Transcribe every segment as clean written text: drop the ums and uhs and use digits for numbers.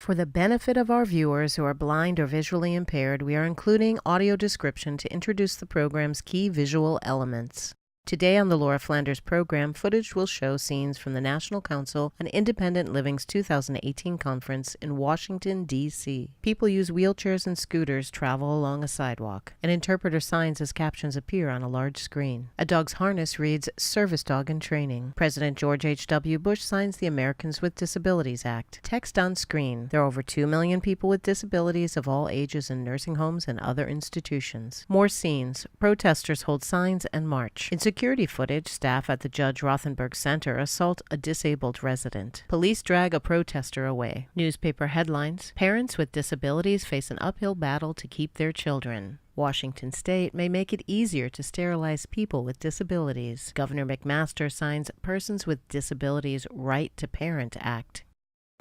For the benefit of our viewers who are blind or visually impaired, we are including audio description to introduce the program's key visual elements. Today on the Laura Flanders program, footage will show scenes from the National Council on Independent Living's 2018 conference in Washington, D.C. People use wheelchairs and scooters travel along a sidewalk. An interpreter signs as captions appear on a large screen. A dog's harness reads, "Service Dog in Training." President George H.W. Bush signs the Americans with Disabilities Act. Text on screen. There are over 2 million people with disabilities of all ages in nursing homes and other institutions. More scenes. Protesters hold signs and march. In security footage, staff at the Judge Rothenberg Center assault a disabled resident. Police drag a protester away. Newspaper headlines: Parents with disabilities face an uphill battle to keep their children. Washington State may make it easier to sterilize people with disabilities. Governor McMaster signs Persons with Disabilities Right to Parent Act.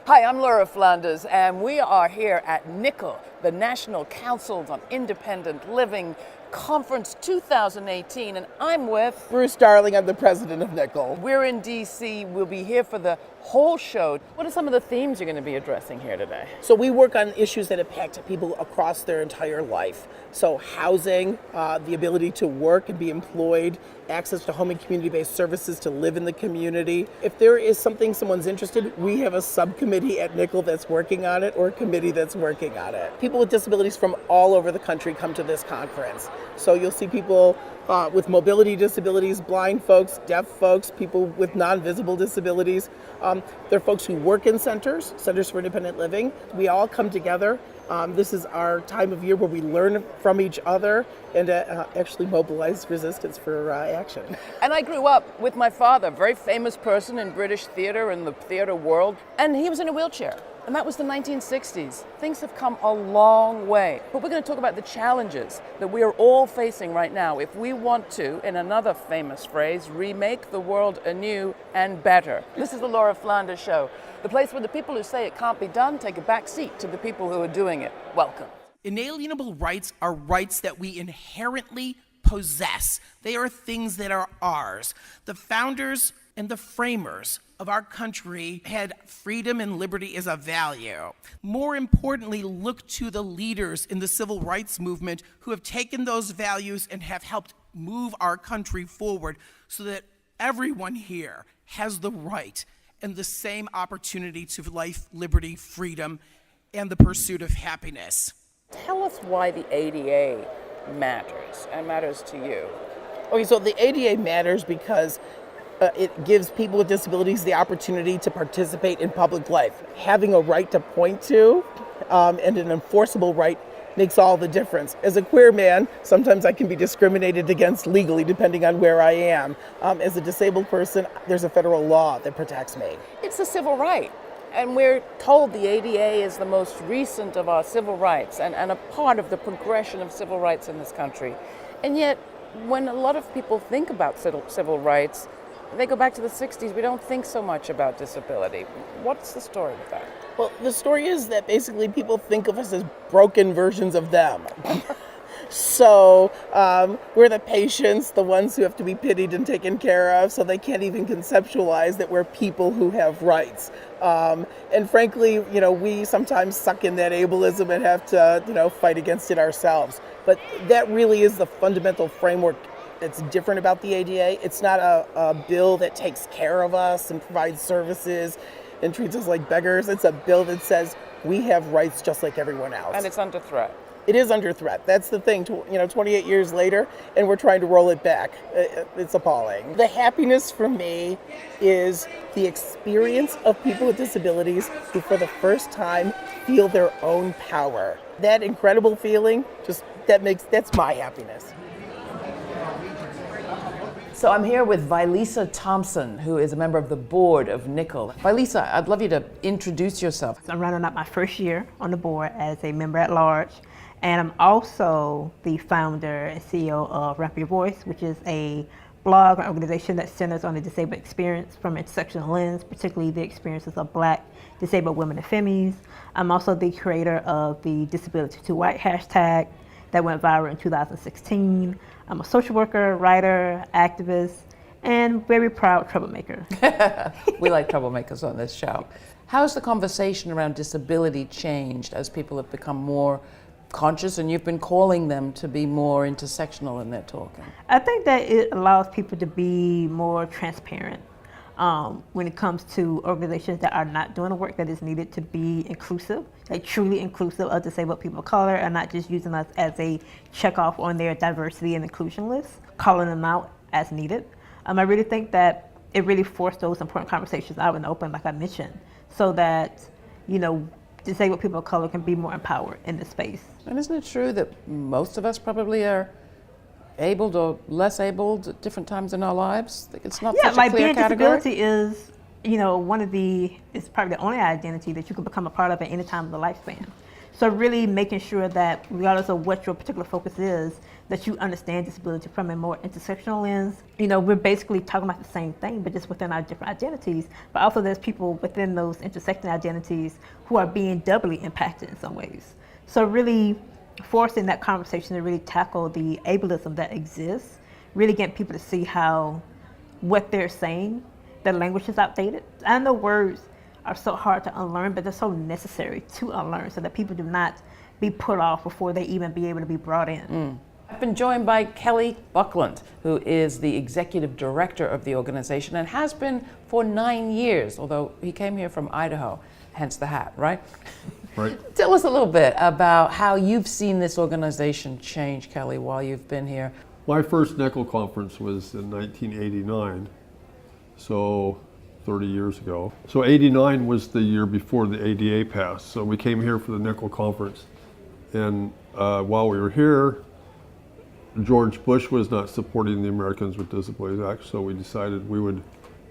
Hi, I'm Laura Flanders, and we are here at NCLE, the National Council on Independent Living Conference 2018, and I'm with Bruce Darling. I'm the president of NCLE. We're in DC. We'll be here for the whole show. What are some of the themes you're going to be addressing here today? So we work on issues that impact people across their entire life. So housing, the ability to work and be employed, access to home and community-based services to live in the community. If there is something someone's interested, we have a subcommittee at NCLE that's working on it, or a committee that's working on it. People with disabilities from all over the country come to this conference. So you'll see people with mobility disabilities, blind folks, deaf folks, people with non-visible disabilities. There are folks who work in centers for independent living. We all come together. This is our time of year where we learn from each other and actually mobilize resistance for action. And I grew up with my father, a very famous person in British theater and the theater world, and he was in a wheelchair. And that was the 1960s. Things have come a long way. But we're going to talk about the challenges that we are all facing right now if we want to, in another famous phrase, remake the world anew and better. This is the Laura Flanders Show, the place where the people who say it can't be done take a back seat to the people who are doing it. Welcome. Inalienable rights are rights that we inherently possess. They are things that are ours. The founders and the framers of our country had freedom and liberty as a value. More importantly, look to the leaders in the civil rights movement who have taken those values and have helped move our country forward so that everyone here has the right and the same opportunity to life, liberty, freedom, and the pursuit of happiness. Tell us why the ADA matters and matters to you. Okay, so the ADA matters because it gives people with disabilities the opportunity to participate in public life. Having a right to point to and an enforceable right makes all the difference. As a queer man, sometimes I can be discriminated against legally depending on where I am. As a disabled person, there's a federal law that protects me. It's a civil right. And we're told the ADA is the most recent of our civil rights and a part of the progression of civil rights in this country. And yet, when a lot of people think about civil rights, they go back to the 60s. We don't think so much about disability. What's the story with that? Well, the story is that basically people think of us as broken versions of them. So we're the patients, the ones who have to be pitied and taken care of, so they can't even conceptualize that we're people who have rights. And frankly, we sometimes suck in that ableism and have to, fight against it ourselves. But that really is the fundamental framework that's different about the ADA. It's not a bill that takes care of us and provides services and treats us like beggars. It's a bill that says we have rights just like everyone else. And it's under threat. It is under threat. That's the thing, 28 years later, and we're trying to roll it back. It's appalling. The happiness for me is the experience of people with disabilities who for the first time feel their own power. That incredible feeling, that's my happiness. So I'm here with Vilisa Thompson, who is a member of the board of NCLE. Vilisa, I'd love you to introduce yourself. I'm running up my first year on the board as a member at large, and I'm also the founder and CEO of Rap Your Voice, which is a blog and organization that centers on the disabled experience from an intersectional lens, particularly the experiences of Black disabled women and femmes. I'm also the creator of the Disability to White hashtag that went viral in 2016. I'm a social worker, writer, activist, and very proud troublemaker. We like troublemakers on this show. How's the conversation around disability changed as people have become more conscious, and you've been calling them to be more intersectional in their talking? I think that it allows people to be more transparent when it comes to organizations that are not doing the work that is needed to be inclusive, like truly inclusive of disabled people of color, and not just using us as a checkoff on their diversity and inclusion list, calling them out as needed. I really think that it really forced those important conversations out in the open, like I mentioned, so that, disabled people of color can be more empowered in this space. And isn't it true that most of us probably are abled or less abled at different times in our lives? It's not such a clear category. Disability is, it's probably the only identity that you can become a part of at any time of the lifespan. So really making sure that regardless of what your particular focus is, that you understand disability from a more intersectional lens. We're basically talking about the same thing, but just within our different identities. But also there's people within those intersecting identities who are being doubly impacted in some ways. So really forcing that conversation to really tackle the ableism that exists, really getting people to see how what they're saying, their language is outdated. I know words are so hard to unlearn, but they're so necessary to unlearn so that people do not be put off before they even be able to be brought in. I've been joined by Kelly Buckland, who is the executive director of the organization and has been for 9 years, although he came here from Idaho, hence the hat, right? Right. Tell us a little bit about how you've seen this organization change, Kelly, while you've been here. My first NECL conference was in 1989, so 30 years ago. So 89 was the year before the ADA passed, so we came here for the NECL conference. And while we were here, George Bush was not supporting the Americans with Disabilities Act, so we decided we would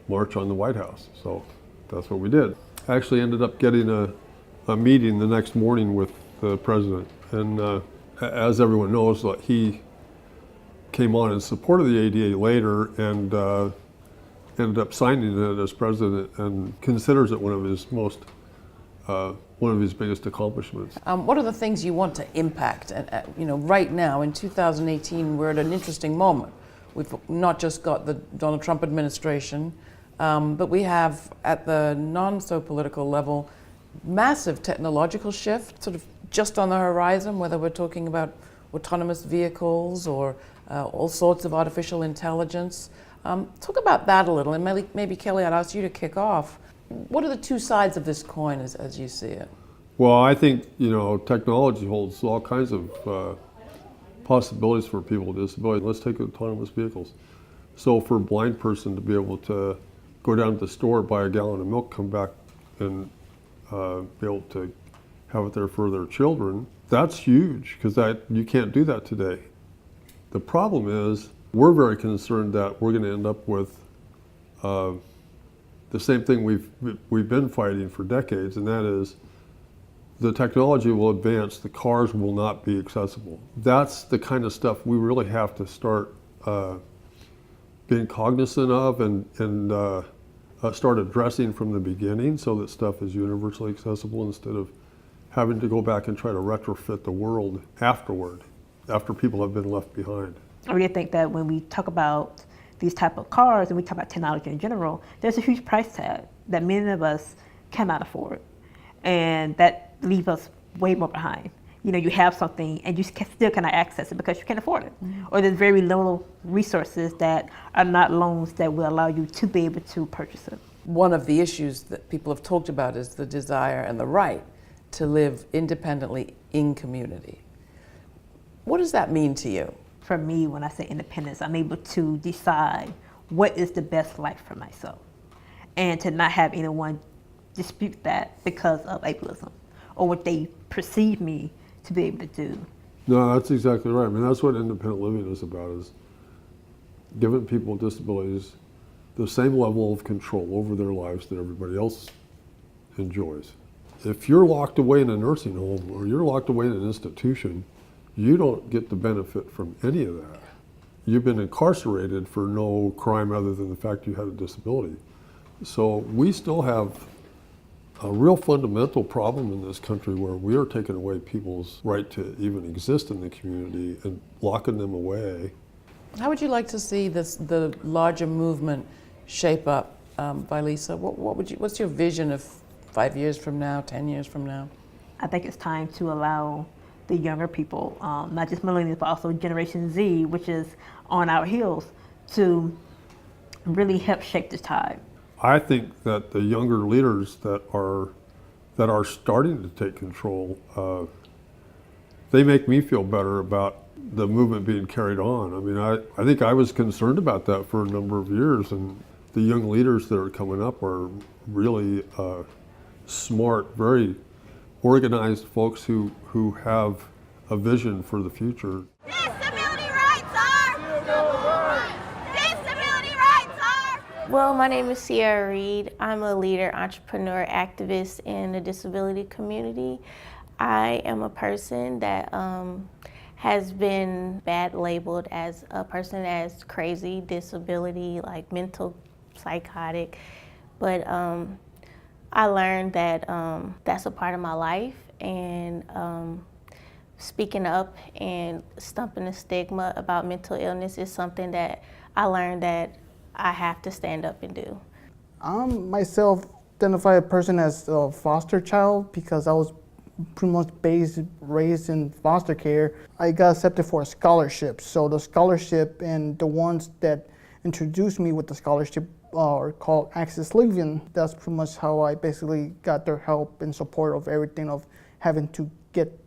march on the White House. So that's what we did. I actually ended up getting a meeting the next morning with the president. And as everyone knows, he came on in support of the ADA later and ended up signing it as president and considers it one of his biggest accomplishments. What are the things you want to impact? And right now in 2018, we're at an interesting moment. We've not just got the Donald Trump administration, but we have at the non-so-political level massive technological shift sort of just on the horizon, whether we're talking about autonomous vehicles or all sorts of artificial intelligence. Talk about that a little, and maybe Kelly, I'd ask you to kick off. What are the two sides of this coin as you see it? Well, I think, technology holds all kinds of possibilities for people with disabilities. Let's take autonomous vehicles. So for a blind person to be able to go down to the store, buy a gallon of milk, come back and be able to have it there for their children, that's huge, because you can't do that today. The problem is, we're very concerned that we're going to end up with the same thing we've been fighting for decades, and that is the technology will advance, the cars will not be accessible. That's the kind of stuff we really have to start being cognizant of and start addressing from the beginning so that stuff is universally accessible instead of having to go back and try to retrofit the world afterward, after people have been left behind. I really think that when we talk about these type of cars and we talk about technology in general, there's a huge price tag that many of us cannot afford, and that leaves us way more behind. You have something and you still cannot access it because you can't afford it, or there's very little resources that are not loans that will allow you to be able to purchase it. One of the issues that people have talked about is the desire and the right to live independently in community. What does that mean to you? For me, when I say independence, I'm able to decide what is the best life for myself, and to not have anyone dispute that because of ableism or what they perceive me to be able to do. No, that's exactly right. I mean, that's what independent living is about, is giving people with disabilities the same level of control over their lives that everybody else enjoys. If you're locked away in a nursing home or you're locked away in an institution, you don't get the benefit from any of that. You've been incarcerated for no crime other than the fact you had a disability. So we still have a real fundamental problem in this country where we are taking away people's right to even exist in the community and locking them away. How would you like to see the larger movement shape up, Lisa? What's your vision of 5 years from now, 10 years from now? I think it's time to allow the younger people, not just millennials, but also Generation Z, which is on our heels, to really help shape the tide. I think that the younger leaders that are starting to take control, they make me feel better about the movement being carried on. I mean, I think I was concerned about that for a number of years, and the young leaders that are coming up are really smart, very organized folks who have a vision for the future. Disability rights are! Disability rights are! Well, my name is Sierra Reed. I'm a leader, entrepreneur, activist in the disability community. I am a person that has been bad labeled as a person as crazy, disability, like mental, psychotic. But I learned that that's a part of my life, and speaking up and stumping the stigma about mental illness is something that I learned that I have to stand up and do. I myself identify a person as a foster child because I was pretty much raised in foster care. I got accepted for a scholarship. So the scholarship and the ones that introduced me with the scholarship are called Access Living. That's pretty much how I basically got their help and support of everything, of having to get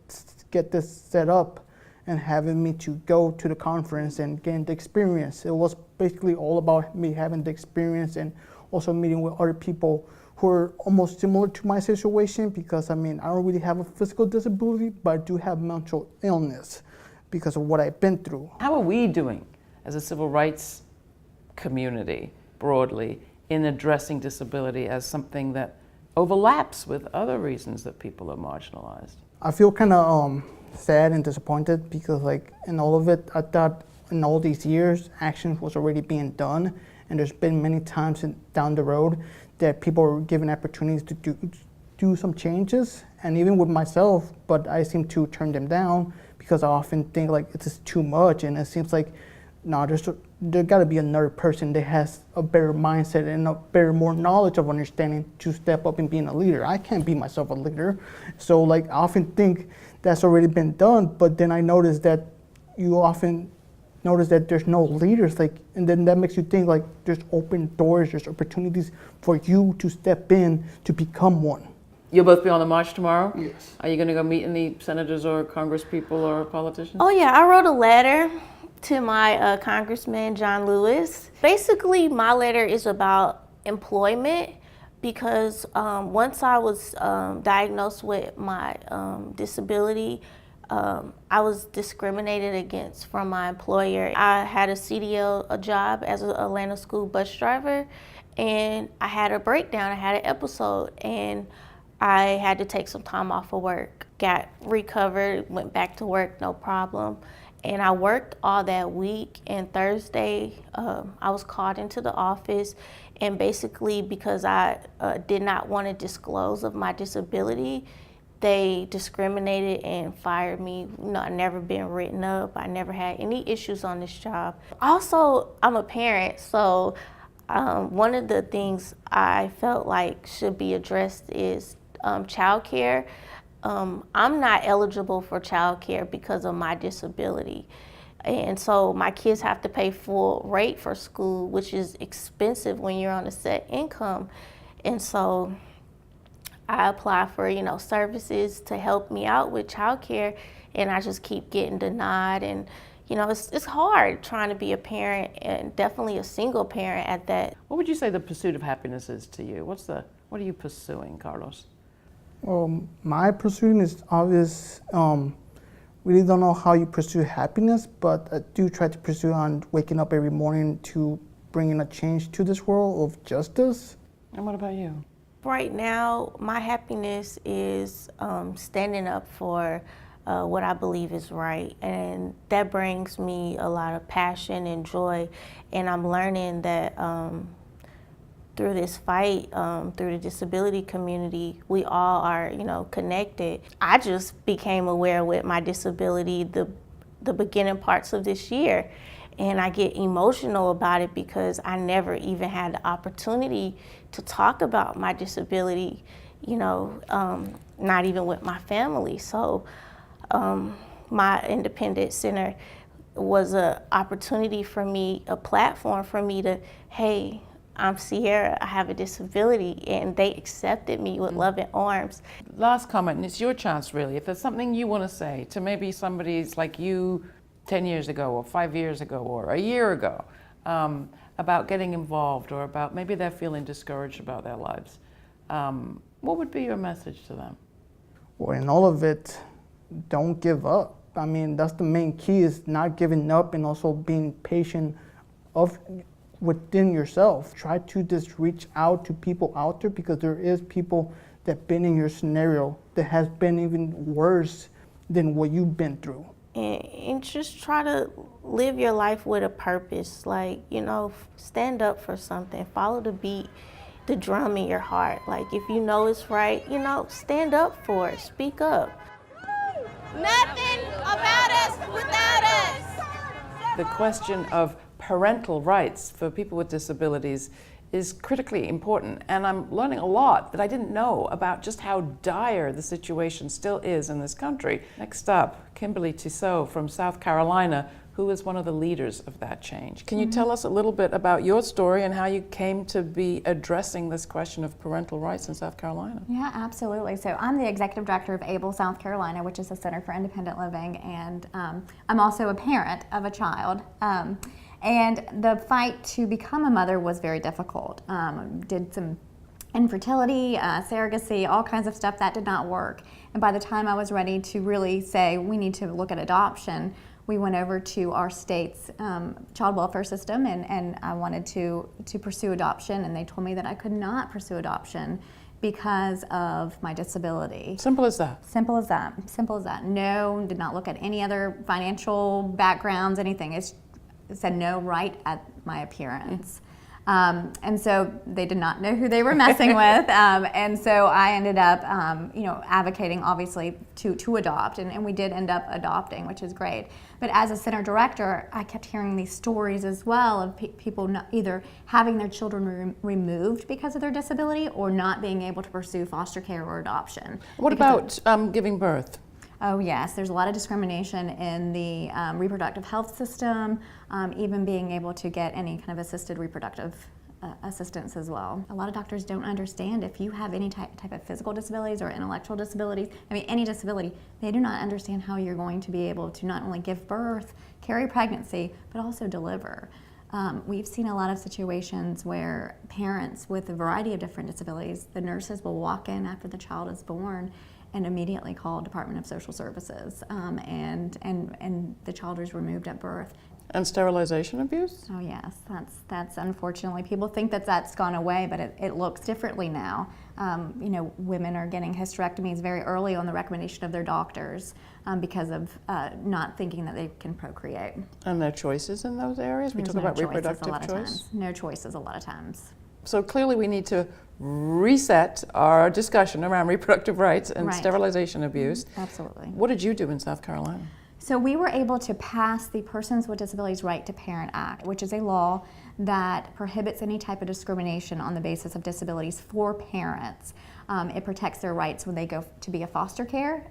this set up and having me to go to the conference and gain the experience. It was basically all about me having the experience and also meeting with other people who are almost similar to my situation, because I mean, I don't really have a physical disability, but I do have mental illness because of what I've been through. How are we doing as a civil rights community broadly in addressing disability as something that overlaps with other reasons that people are marginalized? I feel kind of sad and disappointed because like in all of it, I thought in all these years, action was already being done, and there's been many times down the road that people were given opportunities to do some changes, and even with myself, but I seem to turn them down because I often think like it's just too much, and it seems like, no, there got to be another person that has a better mindset and more knowledge of understanding to step up and being a leader. I can't be myself a leader. So like I often think that's already been done, but then I notice that you often notice that there's no leaders, like, and then that makes you think like there's open doors, there's opportunities for you to step in to become one. You'll both be on the march tomorrow? Yes. Are you going to go meet any senators or congress people or politicians? Oh yeah, I wrote a letter to my Congressman John Lewis. Basically, my letter is about employment because once I was diagnosed with my disability, I was discriminated against from my employer. I had a CDL job as an Atlanta school bus driver, and I had a breakdown, I had an episode, and I had to take some time off of work. Got recovered, went back to work, no problem. And I worked all that week, and Thursday I was called into the office, and basically because I did not want to disclose of my disability, they discriminated and fired me. You know, I never been written up. I never had any issues on this job. Also, I'm a parent, so one of the things I felt like should be addressed is childcare. I'm not eligible for childcare because of my disability. And so my kids have to pay full rate for school, which is expensive when you're on a set income. And so I apply for, services to help me out with childcare, and I just keep getting denied. And, it's hard trying to be a parent, and definitely a single parent at that. What would you say the pursuit of happiness is to you? What are you pursuing, Carlos? My pursuit is obvious. Really don't know how you pursue happiness, but I do try to pursue on waking up every morning to bring in a change to this world of justice. And what about you? Right now, my happiness is standing up for what I believe is right, and that brings me a lot of passion and joy, and I'm learning that through this fight, through the disability community, we all are, connected. I just became aware with my disability the beginning parts of this year, and I get emotional about it because I never even had the opportunity to talk about my disability, not even with my family. So my independent center was an opportunity for me, a platform for me to, hey, I'm Sierra, I have a disability, and they accepted me with loving arms. Last comment, and it's your chance really. If there's something you want to say to maybe somebody's like you 10 years ago or 5 years ago or a year ago about getting involved, or about maybe they're feeling discouraged about their lives, what would be your message to them? Well, in all of it, don't give up. I mean, that's the main key, is not giving up, and also being patient within yourself. Try to just reach out to people out there, because there is people that been in your scenario that has been even worse than what you've been through. And just try to live your life with a purpose. Like, stand up for something. Follow the beat, the drum in your heart. Like, if you know it's right, stand up for it. Speak up. Nothing about us without us. The question of parental rights for people with disabilities is critically important, and I'm learning a lot that I didn't know about just how dire the situation still is in this country. Next up, Kimberly Tissot from South Carolina, who is one of the leaders of that change. Can you tell us a little bit about your story and how you came to be addressing this question of parental rights in South Carolina? Yeah, absolutely. So I'm the executive director of Able South Carolina, which is a center for independent living, and I'm also a parent of a child. And the fight to become a mother was very difficult. Did some infertility, surrogacy, all kinds of stuff that did not work. And by the time I was ready to really say we need to look at adoption, we went over to our state's child welfare system, and I wanted to pursue adoption, and they told me that I could not pursue adoption because of my disability. Simple as that. Simple as that. Simple as that. No, did not look at any other financial backgrounds, anything. It said no right at my appearance. And so they did not know who they were messing with. And so I ended up, advocating obviously to adopt, and we did end up adopting, which is great. But as a center director, I kept hearing these stories as well of people either having their children removed because of their disability, or not being able to pursue foster care or adoption. What about giving birth? Oh yes, there's a lot of discrimination in the reproductive health system, even being able to get any kind of assisted reproductive assistance as well. A lot of doctors don't understand if you have any type of physical disabilities or intellectual disabilities, any disability, they do not understand how you're going to be able to not only give birth, carry pregnancy, but also deliver. We've seen a lot of situations where parents with a variety of different disabilities, the nurses will walk in after the child is born and immediately call Department of Social Services, and the child is removed at birth. And sterilization abuse? Oh yes, that's unfortunately, people think that's gone away, but it looks differently now. Women are getting hysterectomies very early on the recommendation of their doctors because of not thinking that they can procreate. And their choices in those areas? We talk about reproductive choice? No choices a lot of times. So clearly we need to reset our discussion around reproductive rights and sterilization abuse. Absolutely. What did you do in South Carolina? So we were able to pass the Persons with Disabilities Right to Parent Act, which is a law that prohibits any type of discrimination on the basis of disabilities for parents. It protects their rights when they go to be a foster parent.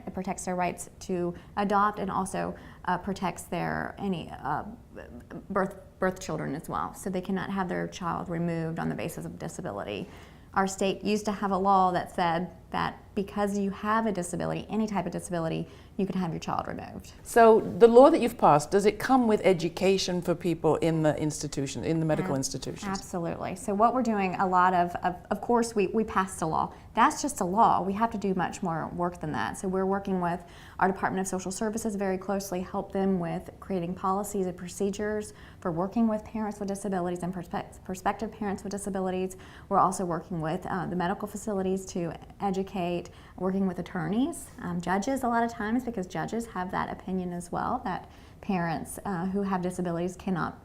It protects their rights to adopt, and also protects their birth children as well. So they cannot have their child removed on the basis of disability. Our state used to have a law that said that because you have a disability, any type of disability, you can have your child removed. So the law that you've passed, does it come with education for people in the institution, in the medical institutions? Absolutely. So what we're doing, a lot of course, we passed a law. That's just a law. We have to do much more work than that. So we're working with our Department of Social Services very closely, help them with creating policies and procedures for working with parents with disabilities and prospective parents with disabilities. We're also working with the medical facilities to educate, working with attorneys, judges a lot of times, because judges have that opinion as well, that parents who have disabilities cannot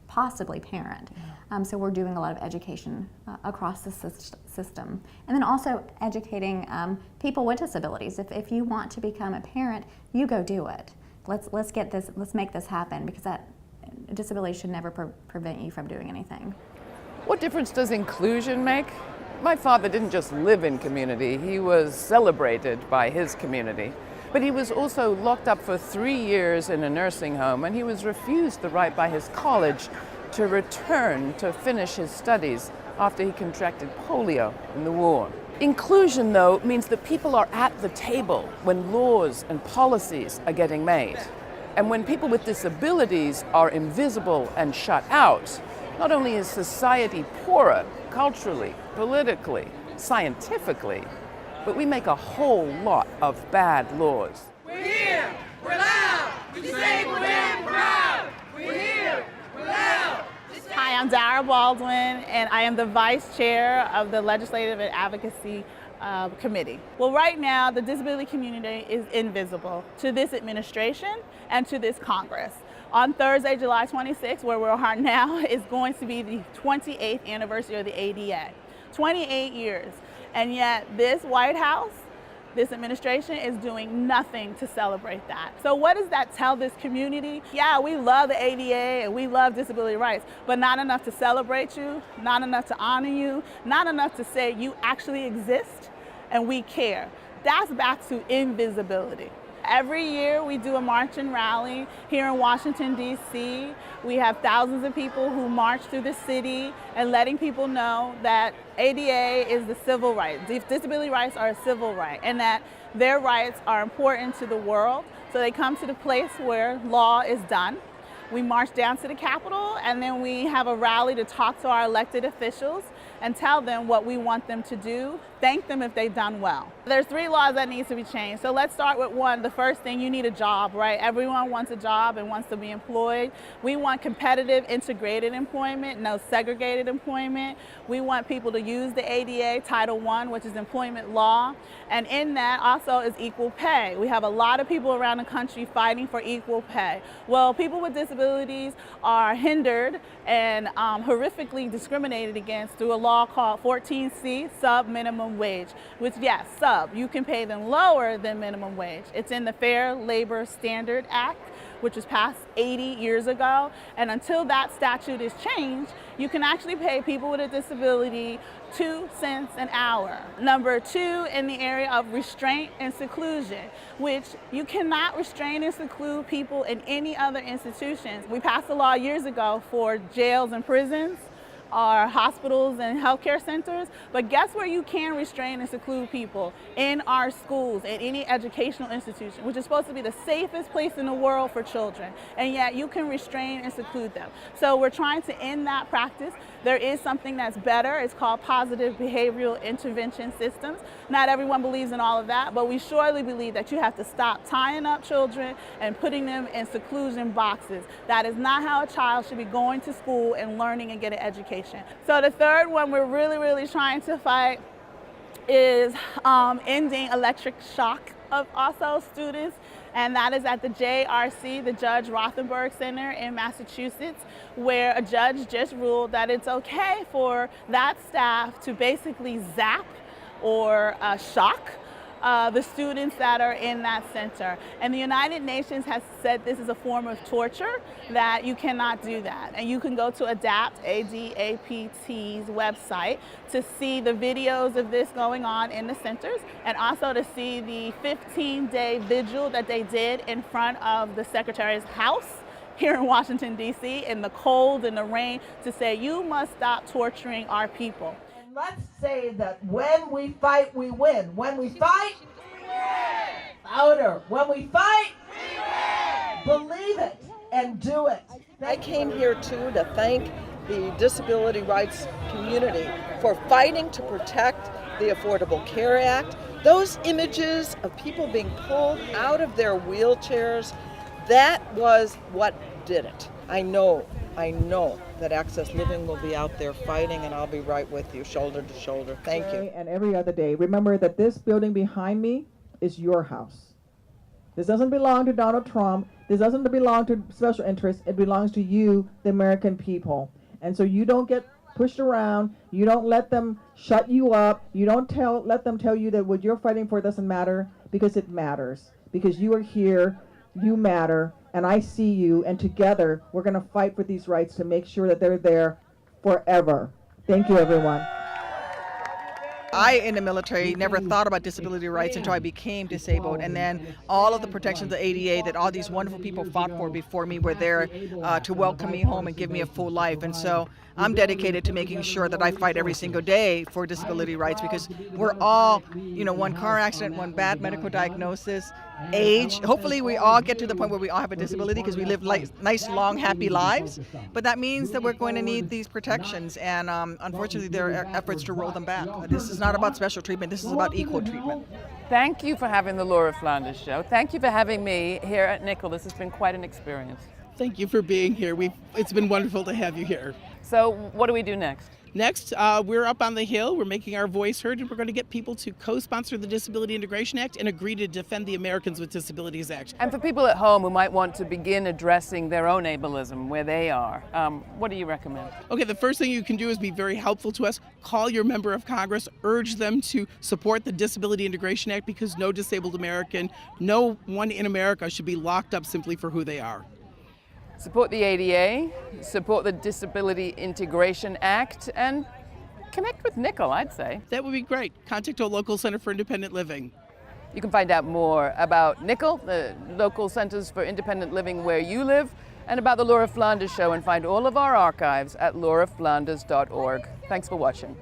possibly parent. So we're doing a lot of education across the system. And then also educating people with disabilities. If you want to become a parent, you go do it. Let's make this happen, because that disability should never prevent you from doing anything. What difference does inclusion make My father didn't just live in community, he was celebrated by his community. But he was also locked up for 3 years in a nursing home, and he was refused the right by his college to return to finish his studies after he contracted polio in the war. Inclusion, though, means that people are at the table when laws and policies are getting made. And when people with disabilities are invisible and shut out, not only is society poorer culturally, politically, scientifically, but we make a whole lot of bad laws. We're here, we're loud, disabled and proud. We're here, we're loud. Hi, I'm Dara Baldwin, and I am the Vice Chair of the Legislative and Advocacy Committee. Well, right now, the disability community is invisible to this administration and to this Congress. On Thursday, July 26th, where we are now, is going to be the 28th anniversary of the ADA. 28 years, and yet this White House, this administration is doing nothing to celebrate that. So what does that tell this community? Yeah, we love the ADA and we love disability rights, but not enough to celebrate you, not enough to honor you, not enough to say you actually exist and we care. That's back to invisibility. Every year we do a march and rally here in Washington, D.C. We have thousands of people who march through the city and letting people know that ADA is the civil right. Disability rights are a civil right, and that their rights are important to the world. So they come to the place where law is done. We march down to the Capitol, and then we have a rally to talk to our elected officials and tell them what we want them to do, thank them if they've done well. There's 3 laws that need to be changed. So let's start with one. The first thing, you need a job, right? Everyone wants a job and wants to be employed. We want competitive, integrated employment, no segregated employment. We want people to use the ADA, Title I, which is employment law. And in that also is equal pay. We have a lot of people around the country fighting for equal pay. Well, people with disabilities are hindered and horrifically discriminated against through a law called 14C, sub-minimum wage, which, yes, sub, you can pay them lower than minimum wage. It's in the Fair Labor Standard Act, which was passed 80 years ago. And until that statute is changed, you can actually pay people with a disability 2 cents an hour. Number 2, in the area of restraint and seclusion, which you cannot restrain and seclude people in any other institutions. We passed a law years ago for jails and prisons, our hospitals and healthcare centers, but guess where you can restrain and seclude people? In our schools, in any educational institution, which is supposed to be the safest place in the world for children, and yet you can restrain and seclude them. So we're trying to end that practice. There is something that's better. It's called positive behavioral intervention systems. Not everyone believes in all of that, but we surely believe that you have to stop tying up children and putting them in seclusion boxes. That is not how a child should be going to school and learning and getting education. So the third one we're really trying to fight is ending electric shock of also students, and that is at the JRC, the Judge Rothenberg Center in Massachusetts, where a judge just ruled that it's okay for that staff to basically zap or shock the students that are in that center. And the United Nations has said this is a form of torture, that you cannot do that. And you can go to ADAPT, ADAPT's website to see the videos of this going on in the centers, and also to see the 15-day vigil that they did in front of the Secretary's house here in Washington, D.C., in the cold and the rain, to say, you must stop torturing our people. Let's say that when we fight, we win. When we fight, we win. Louder. When we fight, we win. Believe it and do it. I came here too to thank the disability rights community for fighting to protect the Affordable Care Act. Those images of people being pulled out of their wheelchairs, that was what did it. I know that Access Living will be out there fighting, and I'll be right with you, shoulder to shoulder. Thank you. And every other day, remember that this building behind me is your house. This doesn't belong to Donald Trump. This doesn't belong to special interests. It belongs to you, the American people. And so you don't get pushed around. You don't let them shut you up. You don't let them tell you that what you're fighting for doesn't matter, because it matters. Because you are here, you matter, and I see you, and together we're going to fight for these rights to make sure that they're there forever. Thank you, everyone. I, in the military, never thought about disability rights until I became disabled. And then all of the protections of the ADA that all these wonderful people fought for before me were there to welcome me home and give me a full life. And so I'm dedicated to making sure that I fight every single day for disability rights, because we're all, one car accident, one bad medical diagnosis, age. Hopefully we all get to the point where we all have a disability because we live nice, long, happy lives. But that means that we're going to need these protections. And unfortunately, there are efforts to roll them back. This is not about special treatment. This is about equal treatment. Thank you for having the Laura Flanders Show. Thank you for having me here at Nickel. This has been quite an experience. Thank you for being here. It's been wonderful to have you here. So what do we do next? Next, we're up on the Hill. We're making our voice heard, and we're going to get people to co-sponsor the Disability Integration Act and agree to defend the Americans with Disabilities Act. And for people at home who might want to begin addressing their own ableism where they are, what do you recommend? Okay, the first thing you can do is be very helpful to us. Call your member of Congress, urge them to support the Disability Integration Act, because no disabled American, no one in America should be locked up simply for who they are. Support the ADA, support the Disability Integration Act, and connect with Nickel, I'd say. That would be great. Contact a local Center for Independent Living. You can find out more about Nickel, the local centers for independent living where you live, and about the Laura Flanders Show, and find all of our archives at lauraflanders.org. Thanks for watching.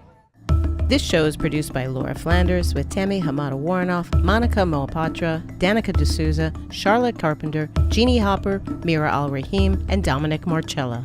This show is produced by Laura Flanders with Tammy Hamada-Warnoff, Monica Mohapatra, Danica D'Souza, Charlotte Carpenter, Jeannie Hopper, Mira Al-Rahim, and Dominic Marcella.